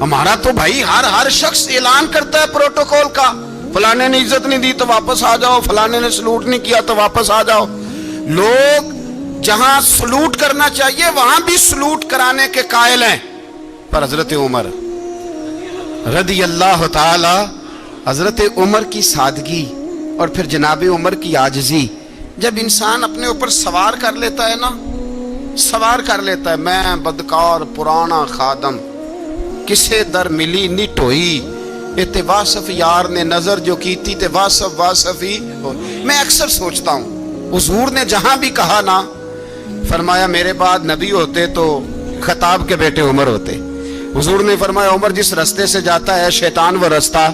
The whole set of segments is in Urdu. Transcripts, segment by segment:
ہمارا تو بھائی ہر شخص اعلان کرتا ہے پروٹوکول کا، فلانے نے عزت نہیں دی تو واپس آ جاؤ، فلانے نے سلوٹ نہیں کیا تو واپس آ جاؤ۔ لوگ جہاں سلوٹ کرنا چاہیے وہاں بھی سلوٹ کرانے کے قائل ہیں، پر حضرت عمر رضی اللہ تعالی، حضرت عمر کی سادگی اور پھر جناب عمر کی عاجزی، جب انسان اپنے اوپر سوار کر لیتا ہے نا، سوار کر لیتا ہے، میں بدکار پرانا خادم، کسے در ملی نٹ ہوئی، تے واصف یار نے نظر جو کی تھی تے واصف ہی ہو۔ میں اکثر سوچتا ہوں حضور نے جہاں بھی کہا نا، فرمایا میرے بعد نبی ہوتے تو خطاب کے بیٹے عمر ہوتے۔ حضور نے فرمایا عمر جس رستے سے جاتا ہے شیطان وہ رستہ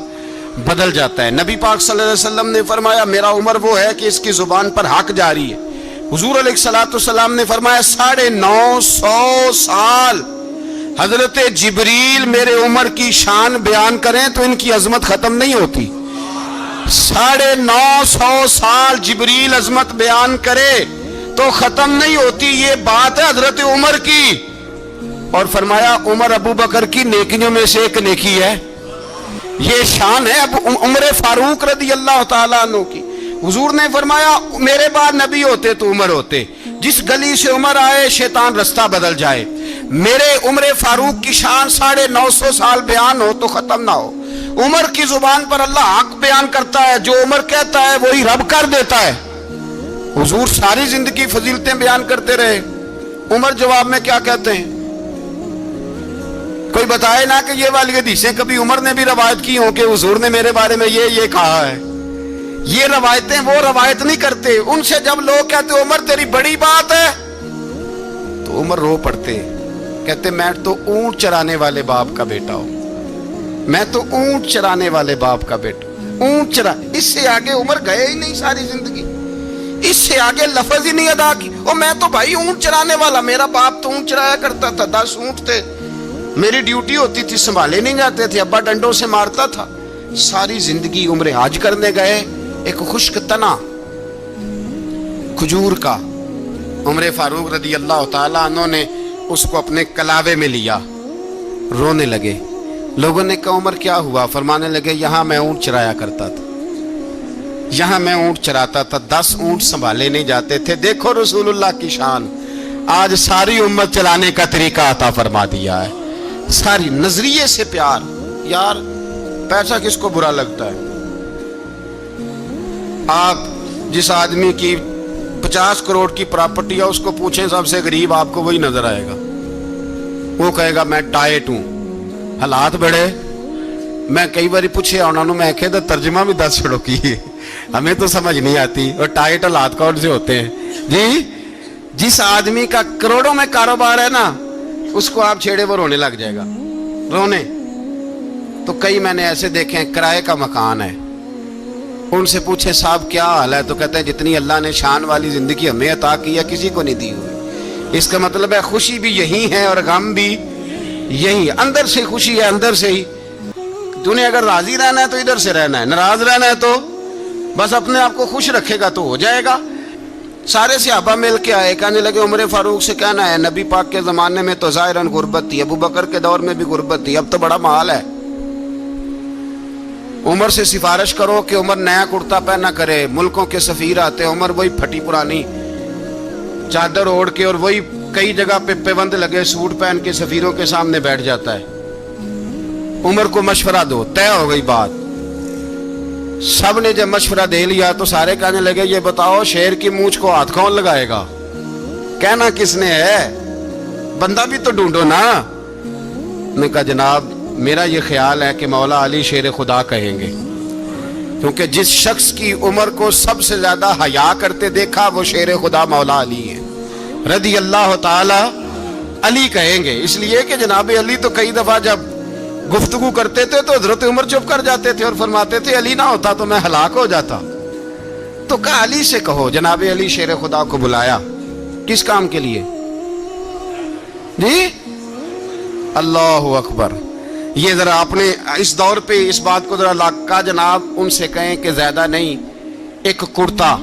بدل جاتا ہے۔ نبی پاک صلی اللہ علیہ وسلم نے فرمایا میرا عمر وہ ہے کہ اس کی زبان پر حق جاری ہے۔ حضور علیہ السلام نے فرمایا 950 سال حضرت جبریل میرے عمر کی شان بیان کریں تو ان کی عظمت ختم نہیں ہوتی۔ 950 سال جبریل عظمت بیان کرے تو ختم نہیں ہوتی۔ یہ بات ہے حضرت عمر کی، اور فرمایا عمر ابو بکر کی نیکیوں میں سے ایک نیکی ہے، یہ شان ہے اب عمر فاروق رضی اللہ تعالیٰ عنہ کی۔ حضور نے فرمایا میرے بعد نبی ہوتے تو عمر ہوتے، جس گلی سے عمر آئے شیطان رستہ بدل جائے۔ میرے عمر فاروق کی شان 950 سال بیان ہو تو ختم نہ ہو۔ عمر کی زبان پر اللہ حق بیان کرتا ہے، جو عمر کہتا ہے وہی رب کر دیتا ہے۔ حضور ساری زندگی فضیلتیں بیان کرتے رہے، عمر جواب میں کیا کہتے ہیں؟ کوئی بتائے نا کہ یہ والی حدیثیں کبھی عمر نے بھی روایت کی ہوں کہ حضور نے میرے بارے میں یہ کہا ہے۔ یہ روایتیں وہ روایت نہیں کرتے، ان سے جب لوگ کہتے عمر تیری بڑی بات ہے تو عمر رو پڑتے، کہتے میں تو اونٹ چرانے والے باپ کا بیٹا ہوں، میں تو اونٹ چرانے والے باپ کا بیٹا، اونٹ چرا۔ اس سے آگے عمر گئے ہی نہیں ساری زندگی، اس سے آگے لفظ ہی نہیں ادا کی۔ اور میں تو بھائی اونٹ چرانے والا، میرا باپ تو اونٹ چرایا کرتا تھا، 10 اونٹ تھے، میری ڈیوٹی ہوتی تھی، سنبھالے نہیں جاتے تھے، ابا ڈنڈوں سے مارتا تھا۔ ساری زندگی عمر حج کرنے گئے، ایک خشک تنا کھجور کا عمر فاروق رضی اللہ تعالیٰ عنہ نے اس کو اپنے کلاوے میں لیا، رونے لگے۔ لوگوں نے کہا عمر کیا ہوا؟ فرمانے لگے یہاں میں اونٹ چرایا کرتا تھا، یہاں میں اونٹ چراتا تھا، 10 اونٹ سنبھالے نہیں جاتے تھے۔ دیکھو رسول اللہ کی شان، آج ساری امت چلانے کا طریقہ عطا فرما دیا ہے، ساری نظریے سے پیار۔ یار پیسہ کس کو برا لگتا ہے؟ آپ جس آدمی کی 50 کروڑ کی پراپرٹی ہے اس کو پوچھیں سب سے غریب، آپ کو وہی نظر آئے گا، وہ کہے گا میں ٹائٹ ہوں۔ حالات بڑے، میں کئی باری پوچھے انہوں نے، میں کہتا ترجمہ بھی 10 چھڑوں کی، ہمیں تو سمجھ نہیں آتی، اور ٹائٹ حالات کون سے ہوتے ہیں جی؟ جس آدمی کا کروڑوں میں کاروبار ہے نا، اس کو آپ چھیڑے وہ رونے لگ جائے گا، رونے۔ تو کئی میں نے ایسے دیکھے ہیں کرائے کا مکان ہے، ان سے پوچھے صاحب کیا حال ہے، تو کہتے ہیں جتنی اللہ نے شان والی زندگی ہمیں عطا کی ہے کسی کو نہیں دی ہوئی۔ اس کا مطلب ہے خوشی بھی یہی ہے اور غم بھی یہی، اندر سے خوشی ہے، اندر سے ہی۔ تو نے اگر راضی رہنا ہے تو ادھر سے رہنا ہے، ناراض رہنا ہے تو بس اپنے آپ کو خوش رکھے گا تو ہو جائے گا۔ سارے صحابہ مل کے آئے، کہنے لگے عمر فاروق سے کہنا ہے نبی پاک کے زمانے میں تو ظاہراً غربت تھی، ابو بکر کے دور میں بھی غربت تھی، اب تو بڑا محال ہے، عمر سے سفارش کرو کہ عمر نیا کرتا پہنا کرے۔ ملکوں کے سفیر آتے، عمر وہی پھٹی پرانی چادر اوڑھ کے اور وہی کئی جگہ پہ پیوند لگے سوٹ پہن کے سفیروں کے سامنے بیٹھ جاتا ہے۔ عمر کو مشورہ دو، طے ہو گئی بات۔ سب نے جب مشورہ دے لیا تو سارے کہنے لگے یہ بتاؤ شیر کی مونچھ کو ہاتھ کون لگائے گا؟ کہنا کس نے ہے؟ بندہ بھی تو ڈھونڈو نا۔ نے کہا جناب میرا یہ خیال ہے کہ مولا علی شیر خدا کہیں گے، کیونکہ جس شخص کی عمر کو سب سے زیادہ حیا کرتے دیکھا وہ شیر خدا مولا علی ہے رضی اللہ تعالی علی کہیں گے۔ اس لیے کہ جناب علی تو کئی دفعہ جب گفتگو کرتے تھے تو حضرت عمر چپ کر جاتے تھے اور فرماتے تھے علی نہ ہوتا تو میں ہلاک ہو جاتا۔ تو کہا علی سے کہو۔ جناب علی شیر خدا کو بلایا، کس کام کے لیے جی؟ اللہ اکبر۔ یہ ذرا آپ نے اس دور پہ اس بات کو ذرا لاکا جناب ان سے کہیں کہ زیادہ نہیں، ایک کرتا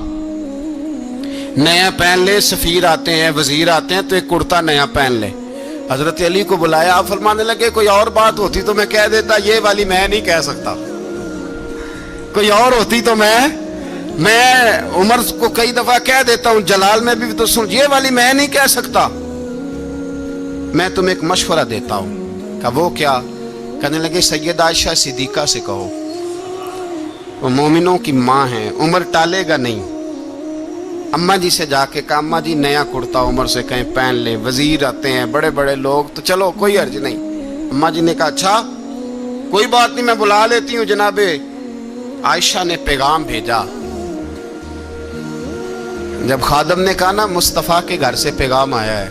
نیا پہن لے، سفیر آتے ہیں وزیر آتے ہیں تو ایک کرتا نیا پہن لے، حضرت علی کو بلایا. آپ فرمانے لگے کوئی اور بات ہوتی تو میں کہہ دیتا, یہ والی میں نہیں کہہ سکتا. کوئی اور ہوتی تو میں عمر کو کئی دفعہ کہہ دیتا ہوں, جلال میں بھی تو سن, یہ والی میں نہیں کہہ سکتا. میں تمہیں ایک مشورہ دیتا ہوں. کہا وہ کیا؟ کہنے لگے سیدہ عائشہ صدیقہ سے کہو, وہ مومنوں کی ماں ہیں, عمر ٹالے گا نہیں. اماں جی سے جا کے کہا اماں جی نیا کرتا عمر سے کہیں پہن لے, وزیر آتے ہیں بڑے بڑے لوگ, تو چلو کوئی حرج نہیں. اماں جی نے کہا اچھا کوئی بات نہیں میں بلا لیتی ہوں. جناب عائشہ نے پیغام بھیجا. جب خادم نے کہا نا مصطفیٰ کے گھر سے پیغام آیا ہے,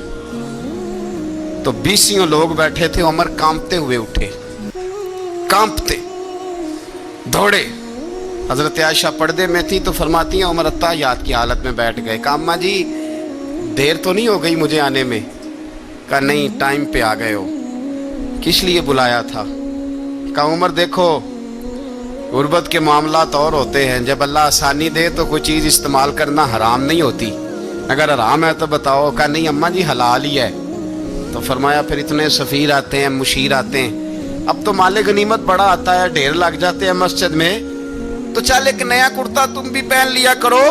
تو 20 لوگ بیٹھے تھے. عمر کانپتے ہوئے اٹھے, کانپتے دوڑے. حضرت عائشہ پردے میں تھی تو فرماتی ہیں عمر اتحیات کی حالت میں بیٹھ گئے. کہا اماں جی دیر تو نہیں ہو گئی مجھے آنے میں؟ کہا نہیں ٹائم پہ آ گئے ہو. کس لیے بلایا تھا؟ کہا عمر دیکھو غربت کے معاملات اور ہوتے ہیں, جب اللہ آسانی دے تو کوئی چیز استعمال کرنا حرام نہیں ہوتی, اگر حرام ہے تو بتاؤ. کہا نہیں اماں جی حلال ہی ہے. تو فرمایا پھر اتنے سفیر آتے ہیں, مشیر آتے ہیں, اب تو مال غنیمت بڑا آتا ہے, ڈھیر لگ جاتے ہیں مسجد میں, تو چل ایک نیا کرتا تم بھی پہن لیا کرو,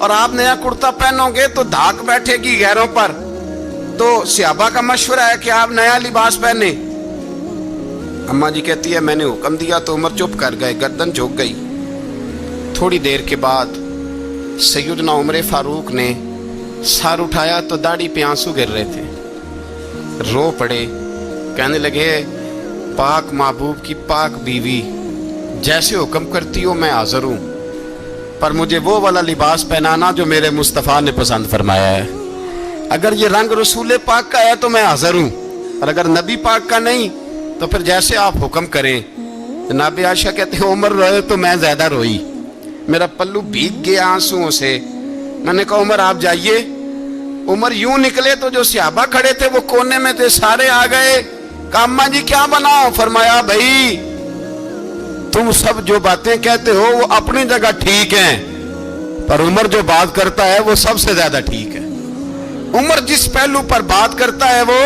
اور آپ نیا کرتا پہنو گے تو دھاک بیٹھے گی غیروں پر. تو صحابہ کا مشورہ ہے کہ آپ نیا لباس پہنے. اماں جی کہتی ہے میں نے حکم دیا تو عمر چپ کر گئے, گردن جھک گئی. تھوڑی دیر کے بعد سیدنا عمر فاروق نے سر اٹھایا تو داڑھی پہ آنسو گر رہے تھے, رو پڑے. کہنے لگے پاک محبوب کی پاک بیوی جیسے حکم کرتی ہو میں حاضر ہوں, پر مجھے وہ والا لباس پہنانا جو میرے مصطفیٰ نے پسند فرمایا ہے. اگر یہ رنگ رسول پاک کا ہے تو میں حاضر ہوں, اور اگر نبی پاک کا نہیں تو پھر جیسے آپ حکم کریں. جناب عائشہ کہتے ہیں عمر روئے تو میں زیادہ روئی, میرا پلو بھیگ گیا آنسوؤں سے. میں نے کہا عمر آپ جائیے. عمر یوں نکلے تو جو صحابہ کھڑے تھے وہ کونے میں تھے, سارے آ گئے. کہا اماں جی کیا بناؤ؟ فرمایا بھائی تم سب جو باتیں کہتے ہو وہ اپنی جگہ ٹھیک ہیں, پر عمر جو بات کرتا ہے وہ سب سے زیادہ ٹھیک ہے. عمر جس پہلو پر بات کرتا ہے وہ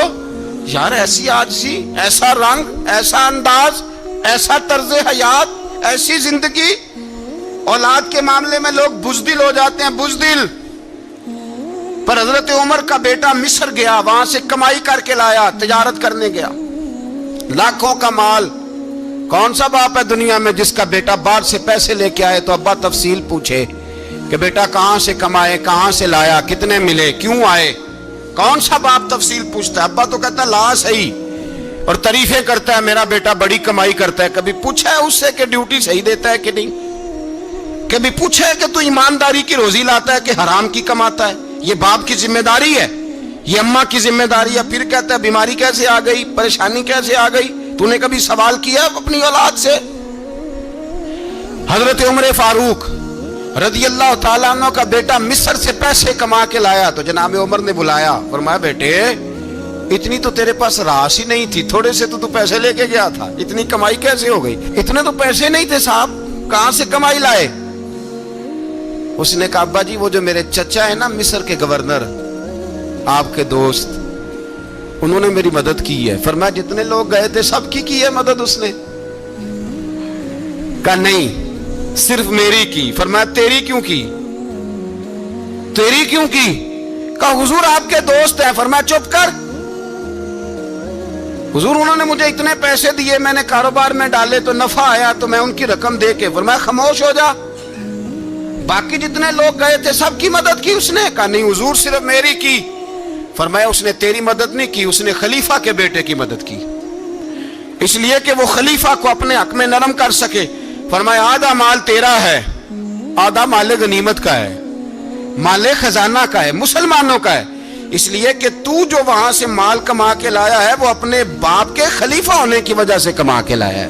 یار ایسی عاجزی, ایسا رنگ, ایسا انداز, ایسا طرز حیات, ایسی زندگی. اولاد کے معاملے میں لوگ بزدل ہو جاتے ہیں, بزدل. پر حضرت عمر کا بیٹا مصر گیا, وہاں سے کمائی کر کے لایا, تجارت کرنے گیا, لاکھوں کا مال. کون سا باپ ہے دنیا میں جس کا بیٹا باہر سے پیسے لے کے آئے تو ابا تفصیل پوچھے کہ بیٹا کہاں سے کمائے, کہاں سے لایا, کتنے ملے, کیوں آئے؟ کون سا باپ تفصیل پوچھتا ہے؟ ابا تو کہتا ہے لا صحیح, اور تعریفیں کرتا ہے میرا بیٹا بڑی کمائی کرتا ہے. کبھی پوچھا ہے اس سے کہ ڈیوٹی صحیح دیتا ہے کہ نہیں؟ کبھی پوچھا ہے کہ تو ایمانداری کی روزی لاتا ہے کہ حرام کی کماتا ہے؟ یہ باپ کی ذمہ داری ہے, یہ اماں کی ذمہ داری ہے. پھر کہتا ہے بیماری کیسے آ گئی, پریشانی کیسے آ گئی؟ تو نے کبھی سوال کیا اپنی اولاد سے؟ حضرت عمر فاروق رضی اللہ تعالیٰ عنہ کا بیٹا مصر سے پیسے کما کے لایا تو جناب عمر نے بلایا, فرمایا بیٹے اتنی تو تیرے پاس راس ہی نہیں تھی, تھوڑے سے تو پیسے لے کے گیا تھا, اتنی کمائی کیسے ہو گئی؟ اتنے تو پیسے نہیں تھے صاحب, کہاں سے کمائی لائے؟ اس نے کہا ابا جی وہ جو میرے چچا ہے نا مصر کے گورنر, آپ کے دوست, انہوں نے میری مدد کی ہے. فرمایا جتنے لوگ گئے تھے سب کی ہے مدد اس نے؟ کہا نہیں صرف میری کی. فرمایا تیری کیوں کی؟ تیری کیوں کی؟ کہا حضور آپ کے دوست ہیں. فرمایا چپ کر, حضور انہوں نے مجھے اتنے پیسے دیے, میں نے کاروبار میں ڈالے تو نفع آیا تو میں ان کی رقم دے کے. فرمایا خاموش ہو جا, باقی جتنے لوگ گئے تھے سب کی مدد کی اس نے؟ کہا نہیں حضور صرف میری کی. فرمایا اس نے تیری مدد نہیں کی, اس نے خلیفہ کے بیٹے کی مدد کی, اس لیے کہ وہ خلیفہ کو اپنے حق میں نرم کر سکے. فرمایا آدھا مال تیرا ہے, آدھا مال غنیمت کا ہے, مال خزانہ کا ہے, مسلمانوں کا ہے, اس لیے کہ تو جو وہاں سے مال کما کے لایا ہے وہ اپنے باپ کے خلیفہ ہونے کی وجہ سے کما کے لایا ہے,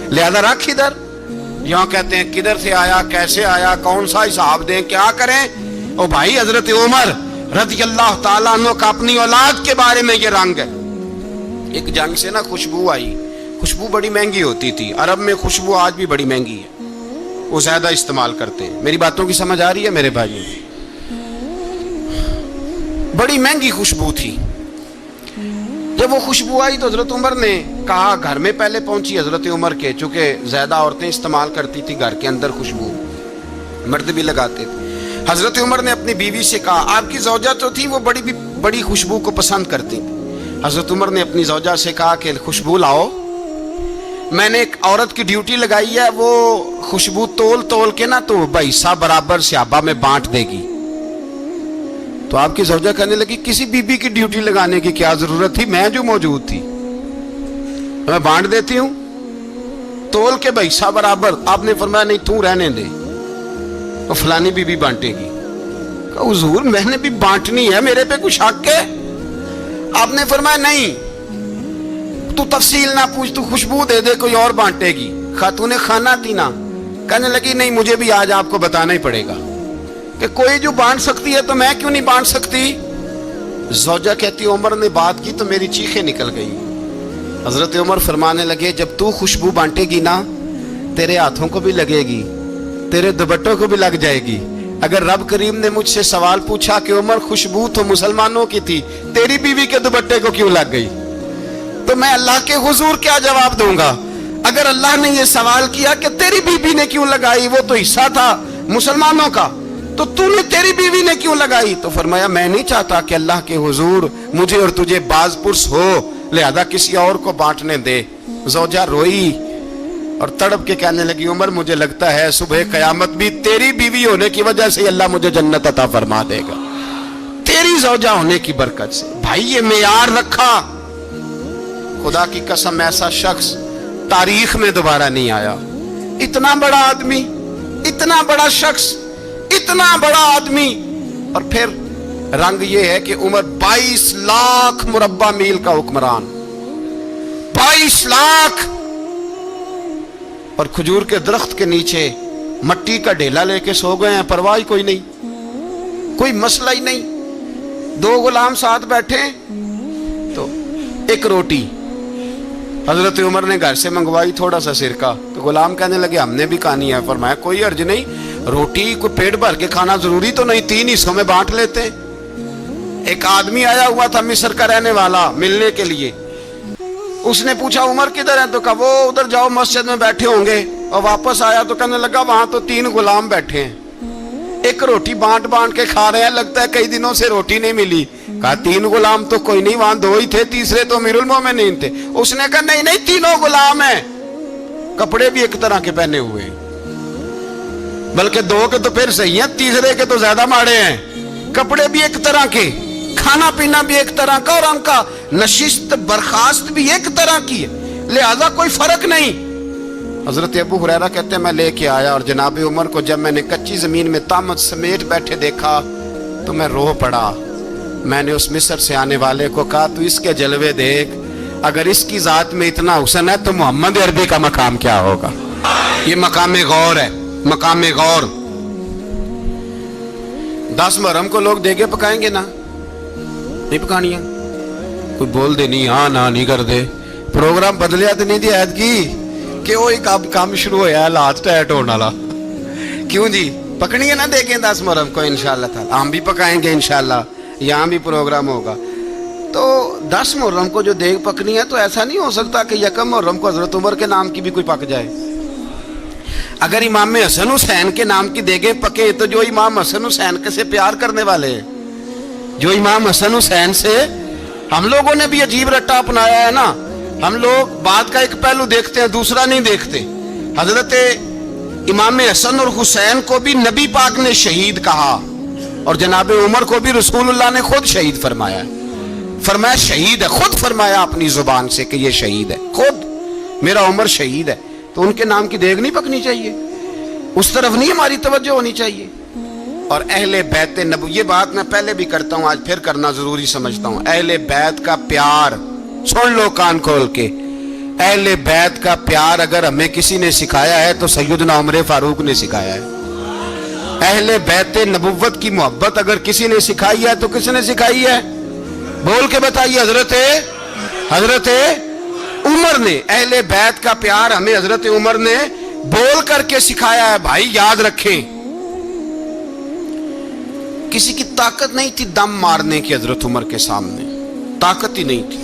لہذا رکھ ادھر. یہاں کہتے ہیں کدھر سے آیا, کیسے آیا, کون سا حساب دیں, کیا کریں؟ او بھائی حضرت عمر رضی اللہ تعالیٰ عنہ کا اپنی اولاد کے بارے میں یہ رنگ ہے. ایک جنگ سے نا خوشبو آئی, خوشبو بڑی مہنگی ہوتی تھی, عرب میں خوشبو آج بھی بڑی مہنگی ہے, وہ زیادہ استعمال کرتے ہیں. میری باتوں کی سمجھ آ رہی ہے میرے بھائی؟ بڑی مہنگی خوشبو تھی. جب وہ خوشبو آئی تو حضرت عمر نے کہا, گھر میں پہلے پہنچی حضرت عمر کے, چونکہ زیادہ عورتیں استعمال کرتی تھی گھر کے اندر خوشبو, مرد بھی لگاتے تھے. حضرت عمر نے اپنی بیوی سے کہا, آپ کی زوجہ جو تھی وہ بڑی خوشبو کو پسند کرتی تھی. حضرت عمر نے اپنی زوجہ سے کہا کہ خوشبو لاؤ, میں نے ایک عورت کی ڈیوٹی لگائی ہے, وہ خوشبو تول کے نا تو حصہ برابر صحابہ میں بانٹ دے گی. تو آپ کی زوجہ کہنے لگی, کسی بی بی کی ڈیوٹی لگانے کی کیا ضرورت تھی, میں جو موجود تھی میں بانٹ دیتی ہوں تول کے حصہ برابر. آپ نے فرمایا نہیں تو رہنے دے, تو فلانی بی بی بانٹے گی. کہا حضور میں نے بھی بانٹنی ہے, میرے پہ کچھ حق ہے؟ آپ نے فرمایا نہیں, تو تفصیل نہ پوچھ, تو خوشبو دے دے, کوئی اور بانٹے گی. خاتون خانہ تھی نا, کہنے لگی نہیں مجھے بھی آج آپ کو بتانا ہی پڑے گا کہ کوئی جو بانٹ سکتی ہے تو میں کیوں نہیں بانٹ سکتی. زوجہ کہتی عمر نے بات کی تو میری چیخیں نکل گئی. حضرت عمر فرمانے لگے, جب تو خوشبو بانٹے گی نا تیرے ہاتھوں کو بھی لگے گی, تیرے دوپٹوں کو بھی لگ جائے گی. اگر رب کریم نے مجھ سے سوال پوچھا کہ عمر خوشبو تو مسلمانوں کی تھی, تیری بیوی کے دوپٹے کو کیوں لگ گئی, تو میں اللہ کے حضور کیا جواب دوں گا؟ اگر اللہ نے یہ سوال کیا کہ تیری بیوی نے کیوں لگائی, وہ تو حصہ تھا مسلمانوں کا, تو نے تیری بیوی نے کیوں لگائی؟ تو فرمایا میں نہیں چاہتا کہ اللہ کے حضور مجھے اور تجھے باز پرس ہو, لہذا کسی اور کو بانٹنے دے. زوجہ روئی اور تڑپ کے کہنے لگی, عمر مجھے لگتا ہے صبح قیامت بھی تیری بیوی ہونے کی وجہ سے اللہ مجھے جنت عطا فرما دے گا, تیری زوجہ ہونے کی برکت سے. بھائی یہ معیار رکھا, خدا کی قسم ایسا شخص تاریخ میں دوبارہ نہیں آیا. اتنا بڑا آدمی, اتنا بڑا شخص, اتنا بڑا آدمی, اور پھر رنگ یہ ہے کہ عمر 22 لاکھ مربع میل کا حکمران, 22 لاکھ, اور کھجور کے درخت کے نیچے مٹی کا ڈھیلا لے کے سو گئے ہیں, پرواہ کوئی نہیں, کوئی مسئلہ ہی نہیں. 2 غلام ساتھ بیٹھے تو ایک روٹی حضرت عمر نے گھر سے منگوائی, تھوڑا سا سرکہ, تو غلام کہنے لگے ہم نے بھی کھانی ہے. فرمایا کوئی حرج نہیں, روٹی کو پیٹ بھر کے کھانا ضروری تو نہیں, 3 حصوں میں بانٹ لیتے. ایک آدمی آیا ہوا تھا مصر کا رہنے والا ملنے کے لیے, اس نے پوچھا عمر کدھر ہے, تو کہا وہ ادھر جاؤ مسجد میں بیٹھے ہوں گے. اور واپس آیا تو کہنے لگا وہاں تو 3 غلام بیٹھے ہیں, ایک روٹی بانٹ کے کھا رہے ہیں, لگتا ہے کئی دنوں سے روٹی نہیں ملی. کہا 3 غلام تو کوئی نہیں, وہاں 2 ہی تھے, تیسرے تو امیر المومنین تھے. اس نے کہا نہیں 3 غلام ہیں, کپڑے بھی ایک طرح کے پہنے ہوئے, بلکہ 2 کے تو پھر صحیح ہیں, تیسرے کے تو زیادہ ماڑے ہیں. کپڑے بھی ایک طرح کے, کھانا پینا بھی ایک طرح کا, اور ان کا نشست برخاست بھی ایک طرح کی ہے, لہذا کوئی فرق نہیں. حضرت ابو ہریرہ کہتے ہیں میں لے کے آیا, اور جناب عمر کو جب میں نے کچی زمین میں تامت سمیٹ بیٹھے دیکھا تو میں رو پڑا. میں نے اس مصر سے آنے والے کو کہا تو اس کے جلوے دیکھ, اگر اس کی ذات میں اتنا حسن ہے تو محمد عربی کا مقام کیا ہوگا. یہ مقام غور ہے, مقام غور. 10 محرم کو لوگ دیگے پکائیں گے نا, نہیں پکانی ہے, کوئی بول دے نہیں, ہاں نہ نہیں کر دے, پروگرام بدلیا تو نہیں دی عید کی کہ وہ ایک کام شروع ہوا ہے لات ٹائٹ ہونے والا. کیوں جی, پکنی ہے نا دیکھیں 10 محرم کو انشاءاللہ تعالی, ہم بھی پکائیں گے انشاءاللہ, یہاں بھی پروگرام ہوگا. تو 10 محرم کو جو دیگ پکنی ہے تو ایسا نہیں ہو سکتا کہ 1 محرم کو حضرت عمر کے نام کی بھی کوئی پک جائے. اگر امام حسن حسین کے نام کی دیگیں پکے تو جو امام حسن حسین کے سے پیار کرنے والے ہیں, جو امام حسن حسین سے, ہم لوگوں نے بھی عجیب رٹا اپنایا ہے نا, ہم لوگ بات کا ایک پہلو دیکھتے ہیں دوسرا نہیں دیکھتے. حضرت امام حسن اور حسین کو بھی نبی پاک نے شہید کہا, اور جناب عمر کو بھی رسول اللہ نے خود شہید فرمایا. فرمایا شہید ہے, خود فرمایا اپنی زبان سے کہ یہ شہید ہے, خود میرا عمر شہید ہے. تو ان کے نام کی دیگ نہیں پکنی چاہیے, اس طرف نہیں ہماری توجہ ہونی چاہیے. اور اہل بیت نبوی, یہ بات میں پہلے بھی کرتا ہوں, آج پھر کرنا ضروری سمجھتا ہوں. اہل بیت کا پیار, سن لو کان کھول کے, اہل بیت کا پیار اگر ہمیں کسی نے سکھایا ہے تو سیدنا عمر فاروق نے سکھایا ہے. اہل بیت نبوت کی محبت اگر کسی نے سکھائی ہے تو کس نے سکھائی ہے؟ بول کے بتائیے. حضرت عمر نے. اہل بیت کا پیار ہمیں حضرت عمر نے بول کر کے سکھایا ہے. بھائی یاد رکھیں, کسی کی طاقت نہیں تھی دم مارنے کی حضرت عمر کے سامنے, طاقت ہی نہیں تھی.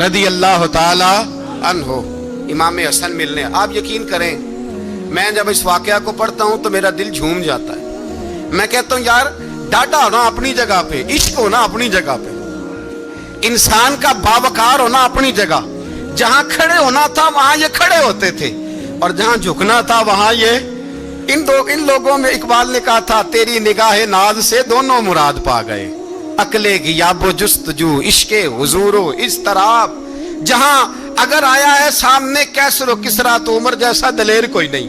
رضی اللہ تعالی عنہ امام حسن ملنے. آپ یقین کریں میں جب اس واقعہ کو پڑھتا ہوں تو میرا دل جھوم جاتا ہے. میں کہتا ہوں یار ڈاٹا ہونا اپنی جگہ پہ, عشق ہونا اپنی جگہ پہ, انسان کا باوقار ہونا اپنی جگہ. جہاں کھڑے ہونا تھا وہاں یہ کھڑے ہوتے تھے, اور جہاں جھکنا تھا وہاں یہ ان لوگوں میں اقبال نے کہا تھا تیری نگاہ ناز سے دونوں مراد پا گئے, عقل غیاب و جستجو عشق حضور و اضطراب. جہاں اگر آیا ہے سامنے کیسر و کسرا تو عمر جیسا دلیر کوئی نہیں,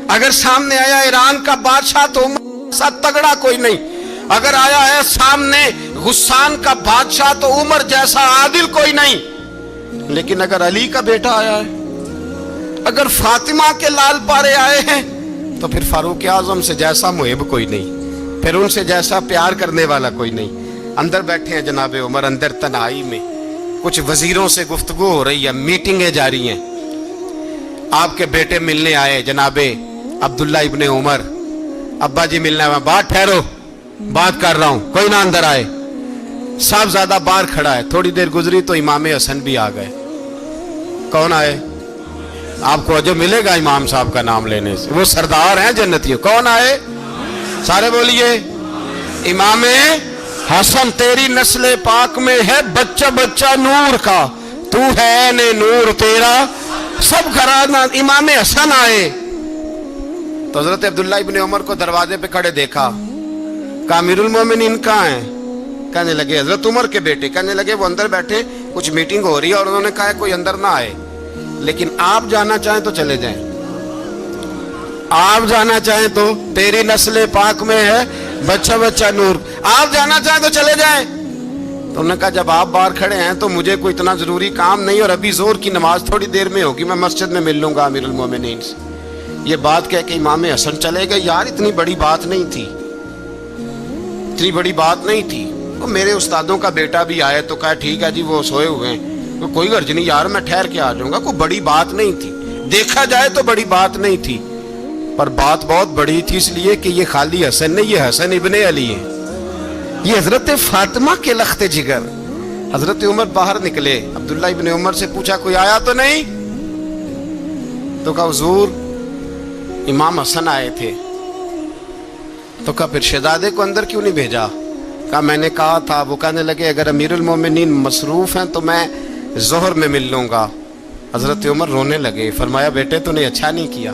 اگر سامنے آیا ایران کا بادشاہ تو عمر جیسا تگڑا کوئی نہیں, اگر آیا ہے سامنے غسان کا بادشاہ تو عمر جیسا عادل کوئی نہیں. لیکن اگر علی کا بیٹا آیا ہے, اگر فاطمہ کے لال پارے آئے ہیں, تو پھر فاروق اعظم سے جیسا محب کوئی نہیں, پھر ان سے جیسا پیار کرنے والا کوئی نہیں. اندر بیٹھے ہیں جناب عمر, اندر تنہائی میں کچھ وزیروں سے گفتگو ہو رہی ہے, میٹنگیں جاری ہیں. آپ کے بیٹے ملنے آئے جناب عبداللہ ابن عمر, ابا جی ملنے آئے, بات ٹھہرو بات کر رہا ہوں, کوئی نہ اندر آئے. صاحبزادہ باہر کھڑا ہے. تھوڑی دیر گزری تو امام حسن بھی آ گئے. کون آئے؟ آپ کو جو ملے گا امام صاحب کا نام لینے سے, وہ سردار ہیں جنتیوں. کون آئے؟ سارے بولیے امام حسن. تیری نسل پاک میں ہے بچہ بچہ نور کا, تو ہے نے نور تیرا سب گھرانہ. امام حسن آئے تو حضرت عبداللہ ابن عمر کو دروازے پہ کھڑے دیکھا. کہا امیر المومنین کہاں ہیں؟ کہنے لگے حضرت عمر کے بیٹے. کہنے لگے وہ اندر بیٹھے, کچھ میٹنگ ہو رہی ہے, اور انہوں نے کہا کوئی اندر نہ آئے, لیکن آپ جانا چاہیں تو چلے جائیں, آپ جانا چاہیں تو. تیری نسل پاک میں ہے بچہ بچہ نور, آپ جانا چاہیں تو چلے جائیں. تو انہوں نے کہا جب آپ باہر کھڑے ہیں تو مجھے کوئی اتنا ضروری کام نہیں, اور ابھی زور کی نماز تھوڑی دیر میں ہوگی, میں مسجد میں مل لوں گا امیر المومنین سے. یہ بات کہہ کے امام حسن چلے گئے. یار اتنی بڑی بات نہیں تھی, اتنی بڑی بات نہیں تھی. وہ میرے استادوں کا بیٹا بھی آئے تو کہا ٹھیک ہے جی وہ سوئے ہوئے ہیں, کوئی غرض نہیں یار میں ٹھہر کے آ جاؤں گا. کوئی بڑی بات نہیں تھی, دیکھا جائے تو بڑی بات نہیں تھی, پر بات بہت بڑی تھی اس لیے کہ یہ خالی حسن نہیں, یہ حسن ابن علی ہے, یہ حضرت فاطمہ کے لخت جگر. حضرت عمر باہر نکلے, عبداللہ ابن عمر سے پوچھا کوئی آیا تو نہیں؟ تو کہا حضور امام حسن آئے تھے. تو کہا پھر شہزادے کو اندر کیوں نہیں بھیجا؟ کہا میں نے کہا تھا. وہ کہنے لگے اگر امیر المومنین مصروف ہیں تو میں ظہر میں مل لوں گا. حضرت عمر رونے لگے, فرمایا بیٹے تو نے اچھا نہیں کیا.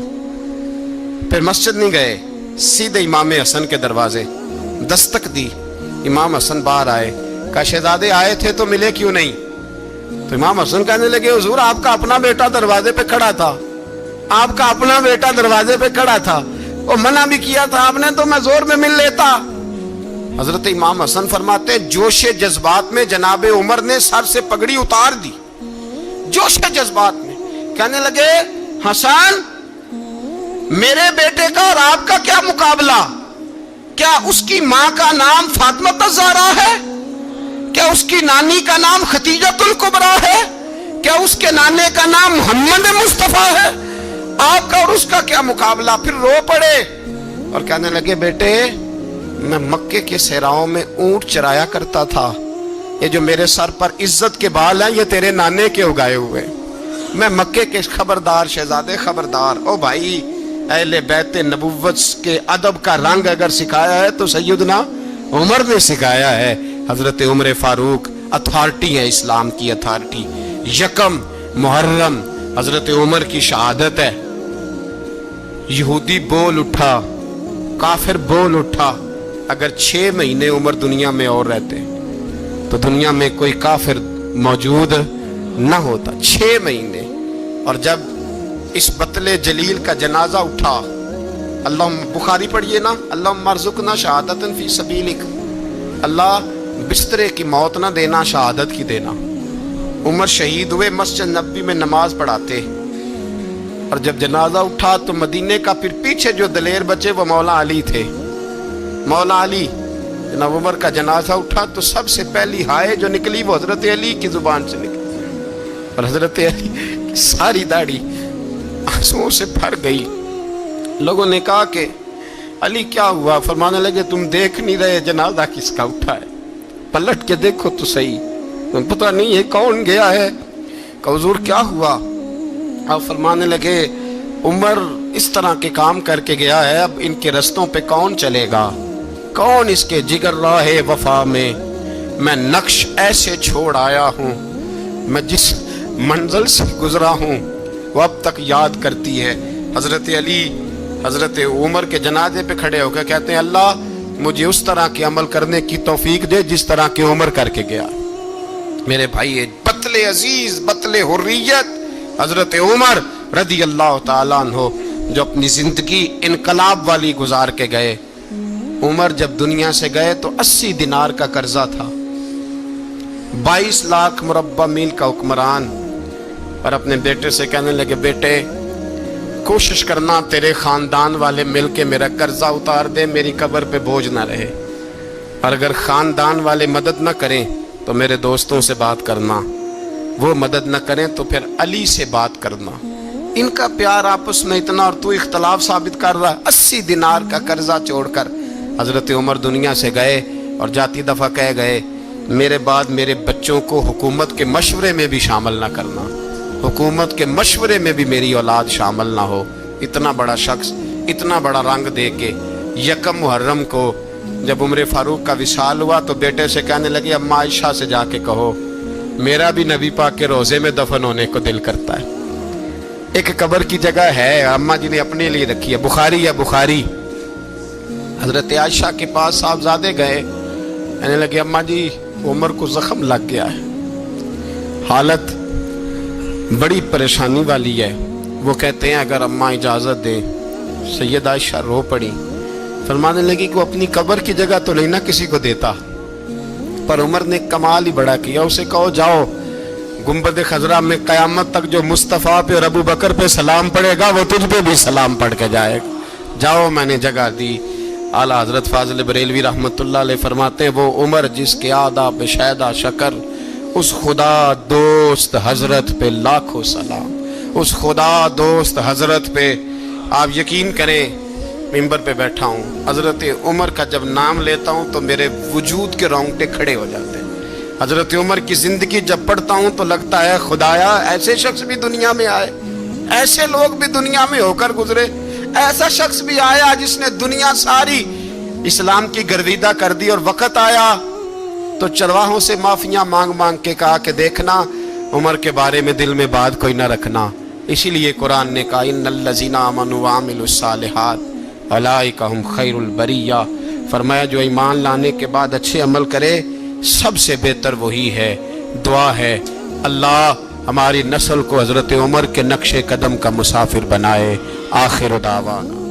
پھر مسجد نہیں گئے, سیدھے امام حسن کے دروازے دستک دی. امام حسن باہر آئے, کہا شہزادے آئے تھے تو ملے کیوں نہیں؟ تو امام حسن کہنے لگے حضور آپ کا اپنا بیٹا دروازے پہ کھڑا تھا, آپ کا اپنا بیٹا دروازے پہ کھڑا تھا, وہ منع بھی کیا تھا آپ نے تو میں زور میں مل لیتا. حضرت امام حسن فرماتے جوش جذبات میں جناب عمر نے سر سے پگڑی اتار دی, جوش جذبات میں. کہنے لگے حسن میرے بیٹے کا اور آپ کا کیا مقابلہ؟ کیا اس کی ماں کا نام فاطمہ الزہرا ہے؟ کیا اس کی نانی کا نام خدیجۃ الکبریٰ ہے؟ کیا اس کے نانے کا نام محمد مصطفیٰ ہے؟ آپ کا اور اس کا کیا مقابلہ؟ پھر رو پڑے اور کہنے لگے بیٹے میں مکے کے صحراؤں میں اونٹ چرایا کرتا تھا, یہ جو میرے سر پر عزت کے بال ہیں یہ تیرے نانے کے اگائے ہوئے. میں مکے کے خبردار شہزادے خبردار. او بھائی اہل بیت نبوت کے ادب کا رنگ اگر سکھایا ہے تو سیدنا عمر نے سکھایا ہے. حضرت عمر فاروق اتھارٹی ہے, اسلام کی اتھارٹی. یکم محرم حضرت عمر کی شہادت ہے. یہودی بول اٹھا, کافر بول اٹھا. اگر 6 مہینے عمر دنیا میں اور رہتے تو دنیا میں کوئی کافر موجود نہ ہوتا. 6 مہینے. اور جب اس بطل جلیل کا جنازہ اٹھا, اللہم بخاری پڑھیے نا, اللہم ارزقنا شہادتا فی سبیلک, اللہ بسترے کی موت نہ دینا شہادت کی دینا. عمر شہید ہوئے, مسجد نبوی میں نماز پڑھاتے, اور جب جنازہ اٹھا تو مدینے کا پھر پیچھے جو دلیر بچے وہ مولا علی تھے. مولا علی جناب عمر کا جنازہ اٹھا تو سب سے پہلی ہائے جو نکلی وہ حضرت علی کی زبان سے نکلی, اور حضرت علی کی ساری داڑھی آنسوؤں سے بھر گئی. لوگوں نے کہا کہ علی کیا ہوا؟ فرمانے لگے تم دیکھ نہیں رہے جنازہ کس کا اٹھا ہے, پلٹ کے دیکھو تو صحیح. پتہ نہیں یہ کون گیا ہے. کہ حضور کیا ہوا؟ آپ فرمانے لگے عمر اس طرح کے کام کر کے گیا ہے، اب ان کے رستوں پہ کون چلے گا؟ کون اس کے جگر راہ وفا میں نقش ایسے چھوڑ آیا ہوں، میں جس منزل سے گزرا ہوں وہ اب تک یاد کرتی ہے. حضرت علی حضرت عمر کے جنازے پہ کھڑے ہو کے کہتے ہیں اللہ مجھے اس طرح کے عمل کرنے کی توفیق دے جس طرح کی عمر کر کے گیا. میرے بھائی بطل عزیز بطل حریت حضرت عمر رضی اللہ تعالیٰ عنہ جو اپنی زندگی انقلاب والی گزار کے گئے. عمر جب دنیا سے گئے تو 80 دینار کا قرضہ تھا، 22 لاکھ مربع میل کا حکمران، اور اپنے بیٹے سے کہنے لگے بیٹے کوشش کرنا تیرے خاندان والے مل کے میرا قرضہ اتار دے، میری قبر پہ بوجھ نہ رہے، اور اگر خاندان والے مدد نہ کریں تو میرے دوستوں سے بات کرنا، وہ مدد نہ کریں تو پھر علی سے بات کرنا. ان کا پیار آپس میں اتنا اور تو اختلاف ثابت کر رہا. 80 دینار کا قرضہ چھوڑ کر حضرت عمر دنیا سے گئے اور جاتی دفعہ کہہ گئے میرے بعد میرے بچوں کو حکومت کے مشورے میں بھی شامل نہ کرنا، حکومت کے مشورے میں بھی میری اولاد شامل نہ ہو. اتنا بڑا شخص اتنا بڑا رنگ دے کے یکم محرم کو جب عمر فاروق کا وصال ہوا تو بیٹے سے کہنے لگے اماں عائشہ سے جا کے کہو میرا بھی نبی پاک کے روزے میں دفن ہونے کو دل کرتا ہے. ایک قبر کی جگہ ہے اماں جی نے اپنے لیے رکھی ہے، بخاری ہے بخاری. حضرت عائشہ کے پاس صاحبزادے گئے، کہنے لگے اماں جی عمر کو زخم لگ گیا ہے، حالت بڑی پریشانی والی ہے. وہ کہتے ہیں اگر اماں اجازت دیں. سید عائشہ رو پڑی، فرمانے لگی کہ وہ اپنی قبر کی جگہ تو نہیں نہ کسی کو دیتا، پر عمر نے کمال ہی بڑا کیا. اسے کہو جاؤ گنبد خضرا میں قیامت تک جو مصطفیٰ پہ اور ابو بکر پہ سلام پڑے گا وہ تجھ پہ بھی سلام پڑھ کے جائے گا. جاؤ میں نے جگہ دی. اعلیٰ حضرت فاضل بریلوی رحمۃ اللہ علیہ فرماتے ہیں وہ عمر جس کے آداب شیدہ شکر، اس خدا دوست حضرت پہ لاکھوں سلام. اس خدا دوست حضرت پہ آپ یقین کریں ممبر پہ بیٹھا ہوں حضرت عمر کا جب نام لیتا ہوں تو میرے وجود کے رونگٹے کھڑے ہو جاتے ہیں. حضرت عمر کی زندگی جب پڑھتا ہوں تو لگتا ہے خدایا ایسے شخص بھی دنیا میں آئے، ایسے لوگ بھی دنیا میں ہو کر گزرے، ایسا شخص بھی آیا جس نے دنیا ساری اسلام کی گرویدہ کر دی، اور وقت آیا تو چرواہوں سے معافیاں مانگ مانگ کے کہا کہ دیکھنا عمر کے بارے میں دل میں بات کوئی نہ رکھنا. اسی لیے قرآن نے کہا ان الذین آمنوا وعملوا الصالحات اولئک ھم خیر البریہ. فرمایا جو ایمان لانے کے بعد اچھے عمل کرے سب سے بہتر وہی ہے. دعا ہے اللہ ہماری نسل کو حضرت عمر کے نقش قدم کا مسافر بنائے. آخر دعوانا